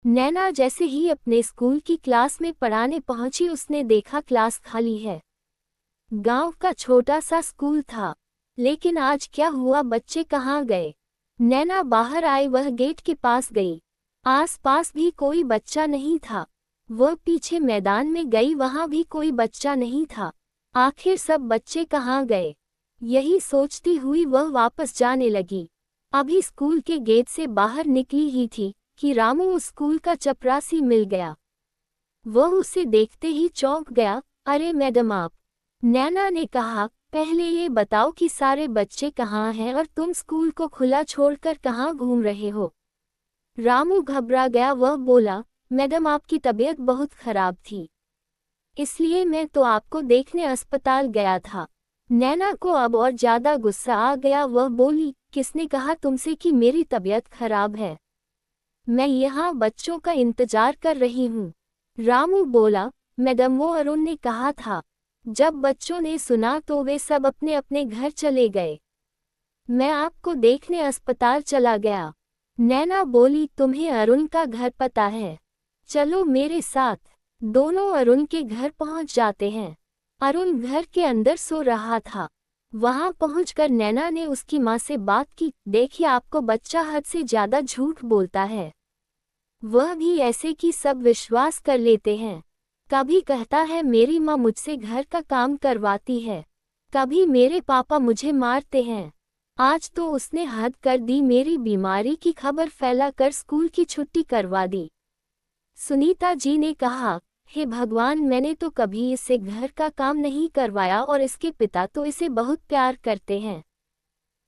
नैना जैसे ही अपने स्कूल की क्लास में पढ़ाने पहुंची उसने देखा क्लास खाली है। गांव का छोटा सा स्कूल था, लेकिन आज क्या हुआ, बच्चे कहाँ गए? नैना बाहर आई, वह गेट के पास गई। आसपास भी कोई बच्चा नहीं था। वह पीछे मैदान में गई, वहां भी कोई बच्चा नहीं था। आखिर सब बच्चे कहाँ गए? यही सोचती हुई वह वापस जाने लगी। अभी स्कूल के गेट से बाहर निकली ही थी कि रामू उस स्कूल का चपरासी मिल गया। वह उसे देखते ही चौंक गया। अरे मैडम आप! नैना ने कहा, पहले ये बताओ कि सारे बच्चे कहाँ हैं और तुम स्कूल को खुला छोड़कर कहाँ घूम रहे हो? रामू घबरा गया। वह बोला, मैडम आपकी तबीयत बहुत खराब थी, इसलिए मैं तो आपको देखने अस्पताल गया था। नैना को अब और ज्यादा गुस्सा आ गया। वह बोली, किसने कहा तुमसे कि मेरी तबीयत खराब है? मैं यहाँ बच्चों का इंतजार कर रही हूँ। रामू बोला, मैडम वो अरुण ने कहा था। जब बच्चों ने सुना तो वे सब अपने अपने घर चले गए। मैं आपको देखने अस्पताल चला गया। नैना बोली, तुम्हें अरुण का घर पता है? चलो मेरे साथ। दोनों अरुण के घर पहुंच जाते हैं। अरुण घर के अंदर सो रहा था। वहां पहुंचकर नैना ने उसकी माँ से बात की। देखिए आपको बच्चा हद से ज्यादा झूठ बोलता है। वह भी ऐसे कि सब विश्वास कर लेते हैं। कभी कहता है मेरी माँ मुझसे घर का काम करवाती है, कभी मेरे पापा मुझे मारते हैं। आज तो उसने हद कर दी, मेरी बीमारी की खबर फैलाकर स्कूल की छुट्टी करवा दी। सुनीता जी ने कहा, हे भगवान, मैंने तो कभी इससे घर का काम नहीं करवाया और इसके पिता तो इसे बहुत प्यार करते हैं।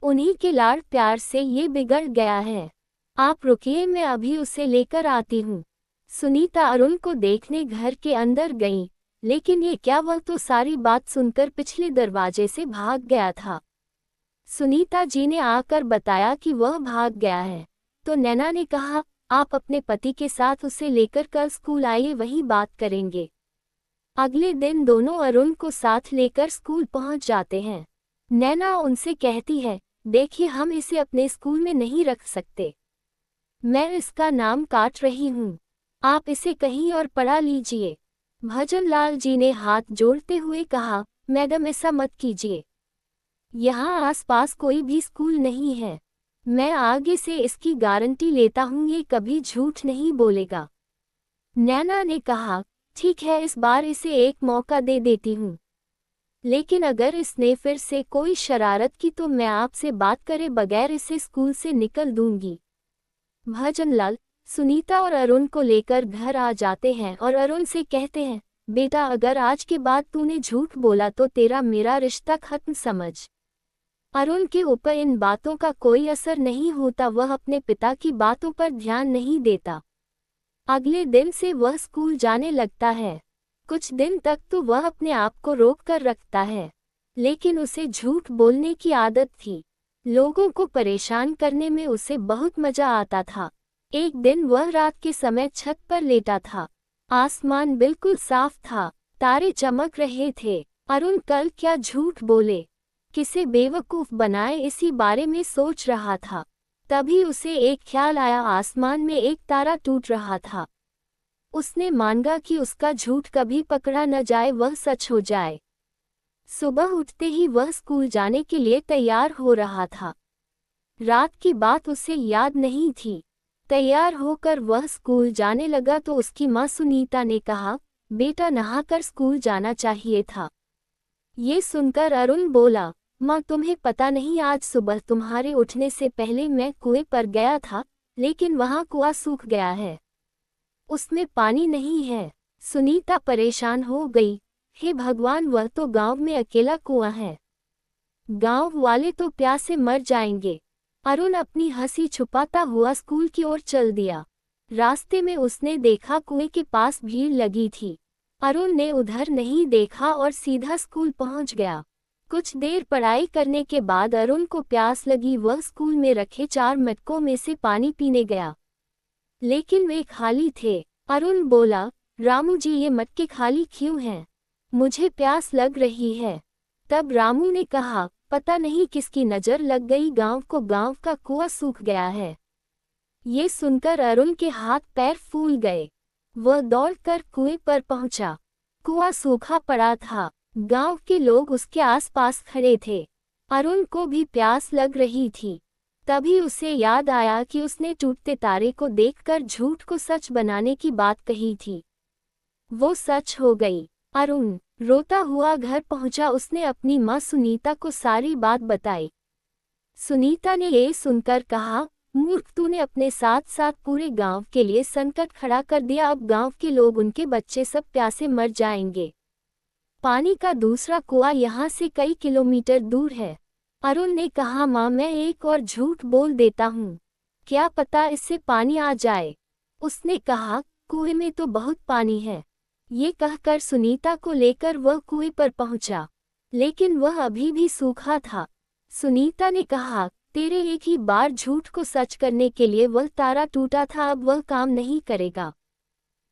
उन्हीं के लाड़ प्यार से ये बिगड़ गया है। आप रुकिए, मैं अभी उसे लेकर आती हूँ। सुनीता अरुण को देखने घर के अंदर गई, लेकिन ये क्या, वह तो सारी बात सुनकर पिछले दरवाजे से भाग गया था। सुनीता जी ने आकर बताया कि वह भाग गया है, तो नैना ने कहा, आप अपने पति के साथ उसे लेकर कल स्कूल आइए, वहीं बात करेंगे। अगले दिन दोनों अरुण को साथ लेकर स्कूल पहुंच जाते हैं। नैना उनसे कहती है, देखिए हम इसे अपने स्कूल में नहीं रख सकते। मैं इसका नाम काट रही हूँ, आप इसे कहीं और पढ़ा लीजिए। भजनलाल जी ने हाथ जोड़ते हुए कहा, मैडम ऐसा मत कीजिए। यहाँ आसपास कोई भी स्कूल नहीं है। मैं आगे से इसकी गारंटी लेता हूँ, ये कभी झूठ नहीं बोलेगा। नैना ने कहा, ठीक है, इस बार इसे एक मौका दे देती हूँ, लेकिन अगर इसने फिर से कोई शरारत की तो मैं आपसे बात करे बगैर इसे स्कूल से निकल दूंगी। भजनलाल सुनीता और अरुण को लेकर घर आ जाते हैं और अरुण से कहते हैं, बेटा अगर आज के बाद तूने झूठ बोला तो तेरा मेरा रिश्ता खत्म समझ। अरुण के ऊपर इन बातों का कोई असर नहीं होता, वह अपने पिता की बातों पर ध्यान नहीं देता। अगले दिन से वह स्कूल जाने लगता है। कुछ दिन तक तो वह अपने आप को रोक कर रखता है, लेकिन उसे झूठ बोलने की आदत थी। लोगों को परेशान करने में उसे बहुत मजा आता था। एक दिन वह रात के समय छत पर लेटा था। आसमान बिल्कुल साफ था, तारे चमक रहे थे। अरुण कल क्या झूठ बोले, किसे बेवकूफ बनाए, इसी बारे में सोच रहा था। तभी उसे एक ख्याल आया, आसमान में एक तारा टूट रहा था। उसने मांगा कि उसका झूठ कभी पकड़ा न जाए, वह सच हो जाए। सुबह उठते ही वह स्कूल जाने के लिए तैयार हो रहा था। रात की बात उसे याद नहीं थी। तैयार होकर वह स्कूल जाने लगा तो उसकी माँ सुनीता ने कहा, बेटा नहाकर स्कूल जाना चाहिए था। ये सुनकर अरुण बोला, माँ तुम्हें पता नहीं, आज सुबह तुम्हारे उठने से पहले मैं कुएं पर गया था, लेकिन वहाँ कुआं सूख गया है, उसमें पानी नहीं है। सुनीता परेशान हो गई, हे भगवान, वह तो गांव में अकेला कुआं है, गांव वाले तो प्यास से मर जाएंगे। अरुण अपनी हंसी छुपाता हुआ स्कूल की ओर चल दिया। रास्ते में उसने देखा कुएं के पास भीड़ लगी थी। अरुण ने उधर नहीं देखा और सीधा स्कूल पहुंच गया। कुछ देर पढ़ाई करने के बाद अरुण को प्यास लगी। वह स्कूल में रखे 4 मटकों में से पानी पीने गया, लेकिन वे खाली थे। अरुण बोला, रामू जी ये मटके खाली क्यों हैं? मुझे प्यास लग रही है। तब रामू ने कहा, पता नहीं किसकी नज़र लग गई, गांव का कुआं सूख गया है। ये सुनकर अरुण के हाथ पैर फूल गए। वह दौड़कर कुएं पर पहुंचा। कुआं सूखा पड़ा था। गांव के लोग उसके आसपास खड़े थे। अरुण को भी प्यास लग रही थी। तभी उसे याद आया कि उसने टूटते तारे को देखकर झूठ को सच बनाने की बात कही थी। वो सच हो गई। अरुण रोता हुआ घर पहुंचा। उसने अपनी मां सुनीता को सारी बात बताई। सुनीता ने ये सुनकर कहा, मूर्ख, तूने अपने साथ साथ पूरे गांव के लिए संकट खड़ा कर दिया। अब गांव के लोग, उनके बच्चे सब प्यासे मर जाएंगे। पानी का दूसरा कुआं यहाँ से कई किलोमीटर दूर है। अरुण ने कहा, मां, मैं एक और झूठ बोल देता हूँ, क्या पता इससे पानी आ जाए। उसने कहा, कुएं में तो बहुत पानी है। ये कहकर सुनीता को लेकर वह कुएं पर पहुंचा, लेकिन वह अभी भी सूखा था। सुनीता ने कहा, तेरे एक ही बार झूठ को सच करने के लिए वह तारा टूटा था, अब वह काम नहीं करेगा।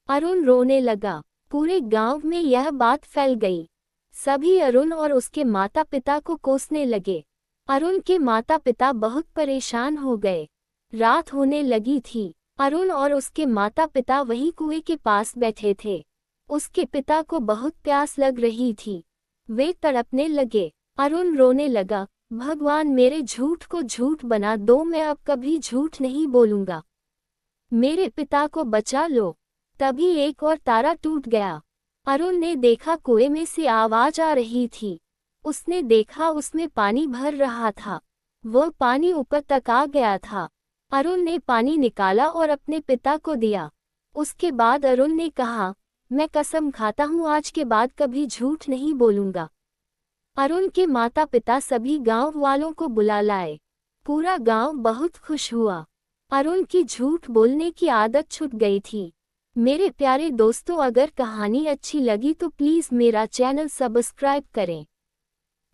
अरुण रोने लगा। पूरे गांव में यह बात फैल गई। सभी अरुण और उसके माता पिता को कोसने लगे। अरुण के माता पिता बहुत परेशान हो गए। रात होने लगी थी। अरुण और उसके माता पिता वहीं कुएं के पास बैठे थे। उसके पिता को बहुत प्यास लग रही थी। वे तड़पने लगे। अरुण रोने लगा, भगवान, मेरे झूठ को झूठ बना दो, मैं अब कभी झूठ नहीं बोलूंगा। मेरे पिता को बचा लो। तभी एक और तारा टूट गया। अरुण ने देखा कुएं में से आवाज आ रही थी। उसने देखा उसमें पानी भर रहा था। वह पानी ऊपर तक आ गया था। अरुण ने पानी निकाला और अपने पिता को दिया। उसके बाद अरुण ने कहा, मैं कसम खाता हूँ आज के बाद कभी झूठ नहीं बोलूंगा। अरुण के माता पिता सभी गांव वालों को बुला लाए। पूरा गांव बहुत खुश हुआ। अरुण की झूठ बोलने की आदत छूट गई थी। मेरे प्यारे दोस्तों, अगर कहानी अच्छी लगी तो प्लीज़ मेरा चैनल सब्सक्राइब करें।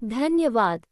धन्यवाद।